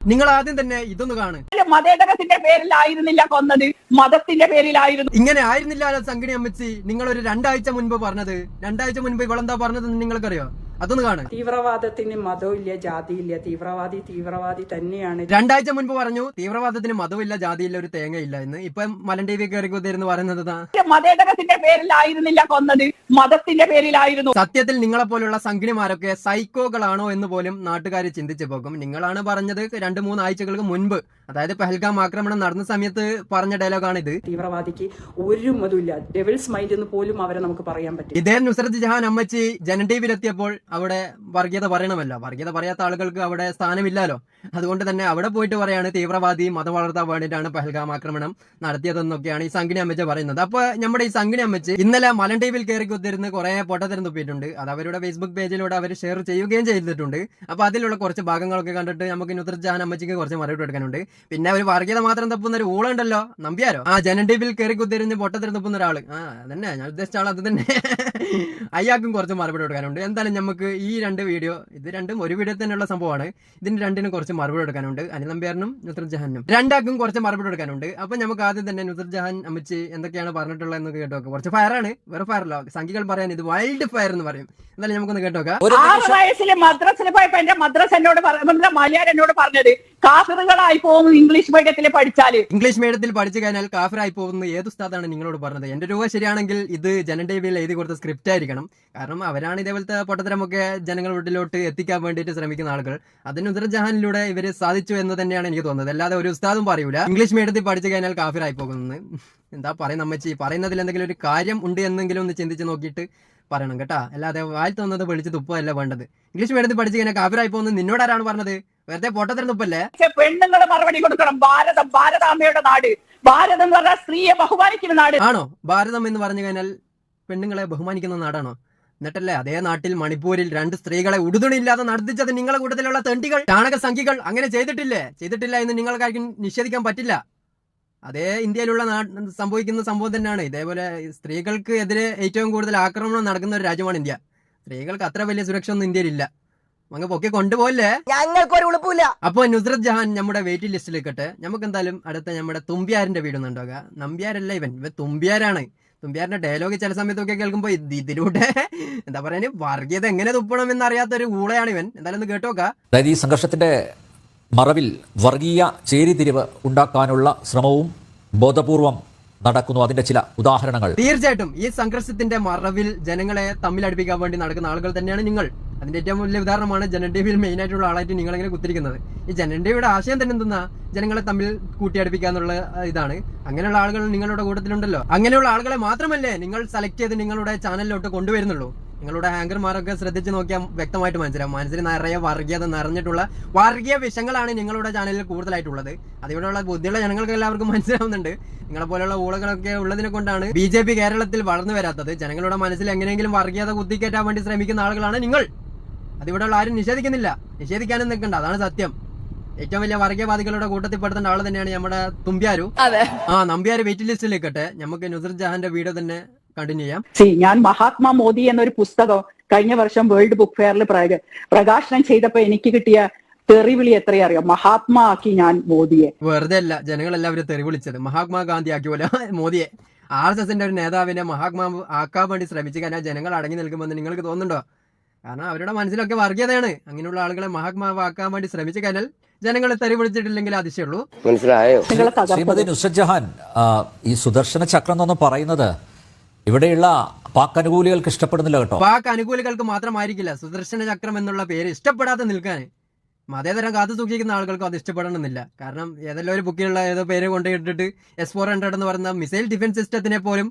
നിങ്ങൾ ആദ്യം തന്നെ ഇതൊന്ന് കാണ്. മതേതരത്തിന്റെ പേരിലായിരുന്നില്ല കൊന്നത്, മതത്തിന്റെ പേരിലായിരുന്നു. ഇങ്ങനെ ആയിരുന്നില്ല സംഗിണി അമ്മച്ചി നിങ്ങൾ ഒരു 2 ആഴ്ച മുൻപ് പറഞ്ഞത്. 2 ആഴ്ച മുൻപ് ഇവളെന്താ പറഞ്ഞതെന്ന് നിങ്ങൾക്കറിയോ? അതൊന്ന് കാണ്. തീവ്രവാദത്തിന് മതമില്ല, ജാതിയില്ല, തീവ്രവാദി തന്നെയാണ്. 2 ആഴ്ച മുൻപ് പറഞ്ഞു തീവ്രവാദത്തിന് മതമില്ല, ജാതിയില്ല, ഒരു തേങ്ങയില്ല എന്ന്. ഇപ്പം മലൻ ടി വി കയറി കുത്തിരുന്ന് പറയുന്നത് മതേതരത്തിന്റെ പേരിലായിരുന്നില്ല കൊന്നത്, മതത്തിന്റെ പേരിലായിരുന്നു. സത്യത്തിൽ നിങ്ങളെ പോലുള്ള സംഗിണിമാരൊക്കെ സൈക്കോകളാണോ എന്ന് പോലും നാട്ടുകാർ ചിന്തിച്ചു പോകും. നിങ്ങളാണ് പറഞ്ഞത് 2-3 ആഴ്ചകൾക്ക് മുൻപ്, അതായത് പഹൽഗാം ആക്രമണം നടന്ന സമയത്ത് പറഞ്ഞ ഡയലോഗാണിത്. തീവ്രവാദിക്ക് ഒരു മതമില്ല, ഡെവിൾസ് മൈൻഡ് എന്ന് പോലും അവരെ നമുക്ക് പറയാൻ പറ്റും. ഇതേ നുസ്രത്ത് ജഹാൻ അമ്മച്ചി ജനൻ ടി വിയിലെത്തിയപ്പോൾ അവിടെ വർഗീയത പറയണമല്ലോ. വർഗീയത പറയാത്ത ആളുകൾക്ക് അവിടെ സ്ഥാനമില്ലല്ലോ. അതുകൊണ്ട് തന്നെ അവിടെ പോയിട്ട് പറയാണ് തീവ്രവാദി മതം വളർത്താൻ വേണ്ടിയിട്ടാണ് പഹൽഗാം ആക്രമണം നടത്തിയതെന്നൊക്കെയാണ് ഈ സംഗിണി അമ്മച്ച പറയുന്നത്. അപ്പൊ നമ്മുടെ ഈ സംഗിണി അമ്മച്ച് ഇന്നലെ മലൻ ടി വിയിൽ കയറി കുത്തിരുന്ന് കുറെ പൊട്ടത്തരം തുപ്പിയിട്ടുണ്ട്. അത് അവരുടെ ഫേസ്ബുക്ക് പേജിലൂടെ അവർ ഷെയർ ചെയ്യുകയും ചെയ്തിട്ടുണ്ട്. അപ്പൊ അതിലുള്ള കുറച്ച് ഭാഗങ്ങളൊക്കെ കണ്ടിട്ട് നമുക്ക് നുസ്രത്ത് ജഹാൻ അമ്മച്ചിക്ക് കുറച്ച് മറുപടി എടുക്കാനുണ്ട്. പിന്നെ ഒരു വർഗീയത മാത്രം തപ്പുന്ന ഒരു ഊളുണ്ടല്ലോ, നമ്പ്യാരോ, ആ ജനൻ ടി വിയിൽ കയറി കുത്തിരുന്ന് പൊട്ടത്തരം തുപ്പുന്ന ഒരാള്, അതന്നെ ഞാൻ ഉദ്ദേശിച്ച ആൾ, അത് തന്നെ. അയാൾക്കും കുറച്ച് മറുപടി എടുക്കാനുണ്ട്. എന്തായാലും നമുക്ക് ഈ 2 വീഡിയോ, ഇത് രണ്ടും ഒരു വീഡിയോ തന്നെയുള്ള സംഭവമാണ്. ഇതിന് 2നും കുറച്ച് മറുപടി എടുക്കാനുണ്ട്. അനിൽ നമ്പ്യാറിനും നുസ്രത്ത് ജഹാനും 2ആൾക്കും കുറച്ച് മറുപടി എടുക്കാനുണ്ട്. അപ്പൊ നമുക്ക് ആദ്യം തന്നെ നുസ്രത്ത് ജഹാൻ അമ്മച്ചി എന്തൊക്കെയാണ് പറഞ്ഞിട്ടുള്ളത് എന്ന് കേട്ടോക്കെ. കുറച്ച് ഫയറാണ്, വേറെ ഫയറല്ലോ. സംഖ്യകൾ പറയാൻ ഇത് വൈൽഡ് ഫയർ എന്ന് പറയും. എന്തായാലും നമുക്കൊന്ന് കേട്ടോക്കാം. 6 വയസ്സിൽ മദ്രസിൽ പോയപ്പോ എന്റെ മദ്രസ എന്നോട് മലയാളം എന്നോട് പറഞ്ഞത് കാഫിറുകളായി പോകുന്നു ഇംഗ്ലീഷ് മീഡിയത്തിൽ പഠിച്ചാല്. ഇംഗ്ലീഷ് മീഡിയത്തിൽ പഠിച്ചു കഴിഞ്ഞാൽ കാഫിറായി പോകുന്നത് ഏത് ഉസ്താദാണ് നിങ്ങളോട് പറഞ്ഞത്? എന്റെ രൂപ ശരിയാണെങ്കിൽ ഇത് ജനൻ ടി വിയിൽ എഴുതി കൊടുത്ത സ്ക്രിപ്റ്റ് ആയിരിക്കണം. കാരണം അവരാണ് ഇതേപോലത്തെ പൊട്ടത്തരമൊക്കെ ജനങ്ങളുടെ വീട്ടിലോട്ട് എത്തിക്കാൻ വേണ്ടിയിട്ട് ശ്രമിക്കുന്ന ആളുകൾ. അതിന് നുസ്രത്ത് ജഹാനിലൂടെ ഇവര് സാധിച്ചു എന്ന് തന്നെയാണ് എനിക്ക് തോന്നുന്നത്. അല്ലാതെ ഒരു ഉസ്താദും പറയൂല ഇംഗ്ലീഷ് മീഡിയത്തിൽ പഠിച്ചു കഴിഞ്ഞാൽ കാഫിറായി പോകുന്നത്. എന്താ പറയുന്ന അമ്മച്ചി, പറയുന്നതിൽ എന്തെങ്കിലും ഒരു കാര്യം ഉണ്ട് എന്നെങ്കിലും ഒന്ന് ചിന്തിച്ച് നോക്കിയിട്ട് പറയണം കേട്ടാ. അല്ലാതെ വായിൽ തോന്നുന്നത് വിളിച്ച് തുപ്പല്ല വേണ്ടത്. ഇംഗ്ലീഷ് മീഡിയത്തിൽ പഠിച്ചു കഴിഞ്ഞാൽ കാഫിറായി പോകുന്നത് നിന്നോടാരാണ് പറഞ്ഞത്? വെറുതെ പൊട്ടത്തരം തുപ്പല്ലേ? പെണ്ണുങ്ങൾ മറുപടി കൊടുക്കണം. ഭാരതാമ്മയുടെ നാട്, ഭാരതം എന്ന് പറഞ്ഞാൽ സ്ത്രീയെ ബഹുമാനിക്കുന്ന നാട് ആണോ? ഭാരതം എന്ന് പറഞ്ഞു കഴിഞ്ഞാൽ പെണ്ണുങ്ങളെ ബഹുമാനിക്കുന്ന നാടാണോ? എന്നിട്ടല്ലേ അതേ നാട്ടിൽ മണിപ്പൂരിൽ 2 സ്ത്രീകളെ ഉടുതുണിയില്ലാതെ നടത്തിച്ചത് നിങ്ങളെ കൂട്ടത്തിലുള്ള തെണ്ടികൾ, ചാണക സംഖ്യകൾ. അങ്ങനെ ചെയ്തിട്ടില്ല എന്ന് നിങ്ങൾക്കാർക്കും നിഷേധിക്കാൻ പറ്റില്ല. അതേ ഇന്ത്യയിലുള്ള സംഭവിക്കുന്ന സംഭവം തന്നെയാണ്. ഇതേപോലെ സ്ത്രീകൾക്ക് എതിരെ ഏറ്റവും കൂടുതൽ ആക്രമണം നടക്കുന്ന ഒരു രാജ്യമാണ് ഇന്ത്യ. സ്ത്രീകൾക്ക് അത്ര വലിയ സുരക്ഷ ഒന്നും ഇന്ത്യയിലില്ല. അങ്ങ് പൊക്കെ കൊണ്ടുപോകല്ലേ, ഞങ്ങൾക്കൊരു ഉളുപ്പില്ല. അപ്പൊ നുസ്രത്ത് ജഹാൻ നമ്മുടെ വെയിറ്റിംഗ് ലിസ്റ്റിലേക്കട്ടെ. നമുക്ക് എന്തായാലും അടുത്ത നമ്മുടെ തുമ്പ്യാരിന്റെ വീടൊന്നുണ്ടാവുക. നമ്പ്യാരല്ല ഇവൻ തുമ്പ്യാരാണ്. തുമ്പ്യാറിന്റെ ഡയലോഗ് ചില സമയത്തൊക്കെ കേൾക്കുമ്പോ ഇതിലൂടെ എന്താ പറയാ, വർഗീയത എങ്ങനെ തുപ്പണം എന്നറിയാത്തൊരു ഊളയാണ് ഇവൻ. എന്തായാലും ഒന്ന് കേട്ടോക്ക. അതായത് ഈ സംഘർഷത്തിന്റെ മറവിൽ വർഗീയ ചേരിതിരിവ് ഉണ്ടാക്കാനുള്ള ശ്രമവും ബോധപൂർവം നടക്കുന്നു. അതിന്റെ ചില ഉദാഹരണങ്ങൾ. തീർച്ചയായിട്ടും ഈ സംഘർഷത്തിന്റെ മറവിൽ ജനങ്ങളെ തമ്മിലടുപ്പിക്കാൻ വേണ്ടി നടക്കുന്ന ആളുകൾ തന്നെയാണ് നിങ്ങൾ. അതിന്റെ ഏറ്റവും വലിയ ഉദാഹരണമാണ് ജനൻ ടി വിയിൽ മെയിൻ ആയിട്ടുള്ള ആളായിട്ട് നിങ്ങൾ ഇങ്ങനെ കുത്തിരിക്കുന്നത്. ഈ ജനൻ ടി വിയുടെ ആശയം തന്നെ എന്തെന്നാ, ജനങ്ങളെ തമ്മിൽ കൂട്ടിയടുപ്പിക്കാന്നുള്ള ഇതാണ്. അങ്ങനെയുള്ള ആളുകൾ നിങ്ങളുടെ കൂട്ടത്തിലുണ്ടല്ലോ. അങ്ങനെയുള്ള ആളുകളെ മാത്രമല്ലേ നിങ്ങൾ സെലക്ട് ചെയ്ത് നിങ്ങളുടെ ചാനലിലോട്ട് കൊണ്ടുവരുന്നുള്ളൂ. നിങ്ങളുടെ ആങ്കർമാരൊക്കെ ശ്രദ്ധിച്ച് നോക്കിയാൽ വ്യക്തമായിട്ട് മനസ്സിലാവും. മനസ്സിൽ നിറയെ വർഗീയത നിറഞ്ഞിട്ടുള്ള വർഗീയ വിഷയങ്ങളാണ് നിങ്ങളുടെ ചാനലിൽ കൂടുതലായിട്ടുള്ളത്. അതിവിടെയുള്ള ബുദ്ധിയുള്ള ജനങ്ങൾക്ക് എല്ലാവർക്കും മനസ്സിലാവുന്നുണ്ട്. നിങ്ങളെ പോലെയുള്ള ഊളകളൊക്കെ ഉള്ളതിനെ കൊണ്ടാണ് BJP കേരളത്തിൽ വളർന്നു വരാത്തത്. ജനങ്ങളുടെ മനസ്സിൽ എങ്ങനെയെങ്കിലും വർഗീയത കുത്തിക്കയറ്റാൻ വേണ്ടി ശ്രമിക്കുന്ന ആളുകളാണ് നിങ്ങൾ. അതിവിടെയുള്ള ആരും നിഷേധിക്കുന്നില്ല, നിഷേധിക്കാനും നിൽക്കണ്ട. അതാണ് സത്യം. ഏറ്റവും വലിയ വർഗീയവാദികളുടെ കൂട്ടത്തിൽപ്പെടുത്തേണ്ട ആള് തന്നെയാണ് നമ്മുടെ തുമ്പ്യാരു. നമ്പ്യാര് വെയിറ്റിംഗ് ലിസ്റ്റിലേക്കട്ടെ. നമുക്ക് നുസ്രത്ത് ജഹാന്റെ വീഡിയോ തന്നെ കണ്ടിന്യൂ ചെയ്യാം. ഞാൻ മഹാത്മാ മോദി എന്നൊരു പുസ്തകം കഴിഞ്ഞ വർഷം വേൾഡ് ബുക്ക് ഫെയറിൽ പ്രകാശനം ചെയ്തപ്പോ എനിക്ക് കിട്ടിയ തെറിവിളി എത്രയും അറിയാം. മഹാത്മാ ആക്കി ഞാൻ മോദിയെ. വെറുതെ അല്ല ജനങ്ങളെല്ലാവരും തെറി വിളിച്ചത്. മഹാത്മാഗാന്ധി ആക്കി പോലെ മോദിയെ, RSSന്റെ ഒരു നേതാവിനെ മഹാത്മാ ആക്കാൻ വേണ്ടി ശ്രമിച്ചു കഴിഞ്ഞാൽ ജനങ്ങൾ അടങ്ങി നിൽക്കുമെന്ന് നിങ്ങൾക്ക് തോന്നുന്നുണ്ടോ? കാരണം അവരുടെ മനസ്സിലൊക്കെ വർഗീയതയാണ്. അങ്ങനെയുള്ള ആളുകളെ മഹാത്മാവാക്കാൻ വേണ്ടി ശ്രമിച്ചു കഴിഞ്ഞാൽ ജനങ്ങളെ തെറി വിളിച്ചിട്ടില്ലെങ്കിൽ അതിശയുള്ളൂ. മനസ്സിലായോ? ശ്രീമതി നുസ്രത്ത് ജഹാൻ, ഈ സുദർശന ചക്രം എന്നൊന്ന് പറയുന്നത് ഇവിടെയുള്ള പാക് അനുകൂലികൾക്ക് ഇഷ്ടപ്പെടുന്നില്ല കേട്ടോ. പാക് അനുകൂലികൾക്ക് മാത്രമായിരിക്കില്ല സുദർശന ചക്രം എന്നുള്ള പേര് ഇഷ്ടപ്പെടാതെ നിൽക്കാൻ. മതേതരം കാത്തു സൂക്ഷിക്കുന്ന ആളുകൾക്കും അത് ഇഷ്ടപ്പെടണമെന്നില്ല. കാരണം ഏതെല്ലാം ഒരു ബുക്കിലുള്ള ഏതോ പേര് കൊണ്ടിട്ടിട്ട് S-400 എന്ന് പറയുന്ന മിസൈൽ ഡിഫൻസ് സിസ്റ്റത്തിനെ പോലും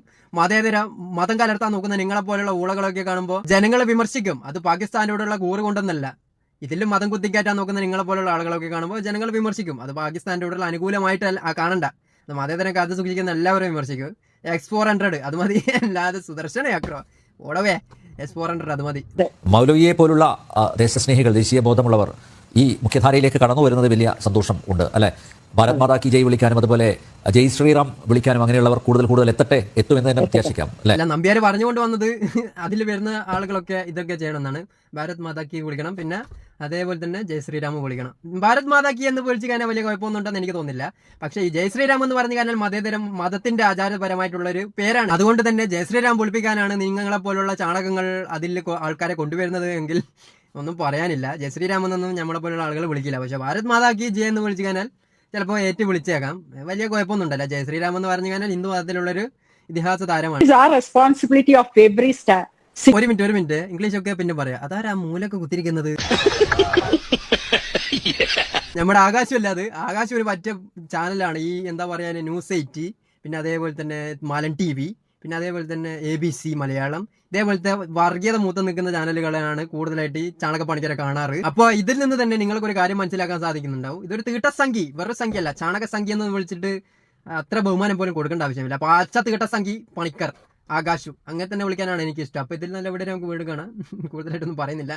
മതം കലർത്താൻ നോക്കുന്ന നിങ്ങളെ പോലുള്ള ഊളകളൊക്കെ കാണുമ്പോൾ ജനങ്ങളെ വിമർശിക്കും. അത് പാകിസ്ഥാനോടുള്ള കൂറ് കൊണ്ടെന്നല്ല. ഇതിലും മതം കുത്തിക്കയറ്റാൻ നോക്കുന്ന നിങ്ങളെ പോലുള്ള ആളുകളൊക്കെ കാണുമ്പോൾ ജനങ്ങൾ വിമർശിക്കും. അത് പാകിസ്ഥാനോടുള്ള അനുകൂലമായിട്ട് മതേതരം കാത്തു സൂക്ഷിക്കുന്ന എല്ലാവരും വിമർശിക്കും. X-400 അത് മതി, അല്ലാതെ സുദർശന ചക്രം ഓടവേ. S-400 അത് മതി. മൗലവിയെ പോലുള്ള ദേശസ്നേഹികൾ, ദേശീയ ബോധമുള്ളവർ ഈ മുഖ്യധാരയിലേക്ക് കടന്നു വരുന്നത് വലിയ സന്തോഷം ഉണ്ട് അല്ലെ? ഭാരത് മാതാ കി ജയ് വിളിക്കാനും അതുപോലെ ജയ് ശ്രീറാം വിളിക്കാനും അങ്ങനെയുള്ളവർ കൂടുതൽ എത്തുമെന്ന് തന്നെ പ്രത്യാശിക്കാം അല്ലെ? അല്ല, നമ്പ്യാർ പറഞ്ഞുകൊണ്ട് വന്നത് അതിൽ വരുന്ന ആളുകളൊക്കെ ഇതൊക്കെ ചെയ്യണമെന്നാണ്. ഭാരത് മാതാ കി വിളിക്കണം, പിന്നെ അതേപോലെ തന്നെ ജയ് ശ്രീരാം വിളിക്കണം. ഭാരത് മാതാ കി എന്ന് വിളിച്ചു കഴിഞ്ഞാൽ വലിയ കുഴപ്പമൊന്നും ഉണ്ടെന്ന് എനിക്ക് തോന്നുന്നില്ല. പക്ഷേ ഈ ജയ് ശ്രീരാം എന്ന് പറഞ്ഞു കഴിഞ്ഞാൽ മതത്തിന്റെ ആചാരപരമായിട്ടുള്ള ഒരു പേരാണ്. അതുകൊണ്ട് തന്നെ ജയ് ശ്രീരാം വിളിപ്പിക്കാനാണ് നിങ്ങളെ പോലുള്ള ചാണകങ്ങൾ അതിൽ ആൾക്കാരെ കൊണ്ടുവരുന്നത് എങ്കിൽ ഒന്നും പറയാനില്ല. ജയ് ശ്രീരാം എന്നൊന്നും നമ്മളെ പോലുള്ള ആളുകൾ വിളിക്കില്ല. പക്ഷെ ഭാരത് മാതാ കി ജയ് എന്ന് വിളിച്ചു കഴിഞ്ഞാൽ ചിലപ്പോൾ വിളിച്ചേക്കാം, വലിയ കുഴപ്പമൊന്നും ഉണ്ടല്ല. ജയ് ശ്രീരാം എന്ന് പറഞ്ഞു കഴിഞ്ഞാൽ ഹിന്ദു മതത്തിലുള്ളൊരു ഇതിഹാസ താരമാണ്. Responsibility of every star. ഒരു മിനിറ്റ് ഇംഗ്ലീഷ് ഒക്കെ പിന്നെ പറയാം. അതാരാ മൂലൊക്കെ കുത്തിരിക്കുന്നത്? നമ്മുടെ ആകാശമല്ല, അത് ആകാശം ഒരു മറ്റേ ചാനലാണ്. ഈ എന്താ പറയാ, ന്യൂസ് 8, പിന്നെ അതേപോലെ തന്നെ മാലൻ TV, പിന്നെ അതേപോലെ തന്നെ ABC മലയാളം, ഇതേപോലത്തെ വർഗീയത മൂത്ത് നിൽക്കുന്ന ചാനലുകളാണ് കൂടുതലായിട്ട് ഈ ചാണകപ്പണിക്കരെ കാണാറ്. അപ്പോൾ ഇതിൽ നിന്ന് തന്നെ നിങ്ങൾക്ക് ഒരു കാര്യം മനസ്സിലാക്കാൻ സാധിക്കുന്നുണ്ടാവും. ഇതൊരു തീട്ടസംഖി, വേറൊരു സംഖ്യയല്ല. ചാണകസംഖ്യ എന്ന് വിളിച്ചിട്ട് അത്ര ബഹുമാനം പോലും കൊടുക്കേണ്ട ആവശ്യമില്ല. അപ്പോൾ ആ തീട്ടസംഖി പണിക്കർ, ആകാശു, അങ്ങനെ തന്നെ വിളിക്കാനാണ് എനിക്ക് ഇഷ്ടം. അപ്പോൾ ഇതിൽ നല്ല ഇവിടെ നമുക്ക് വീട് കാണാം. കൂടുതലായിട്ടൊന്നും പറയുന്നില്ല.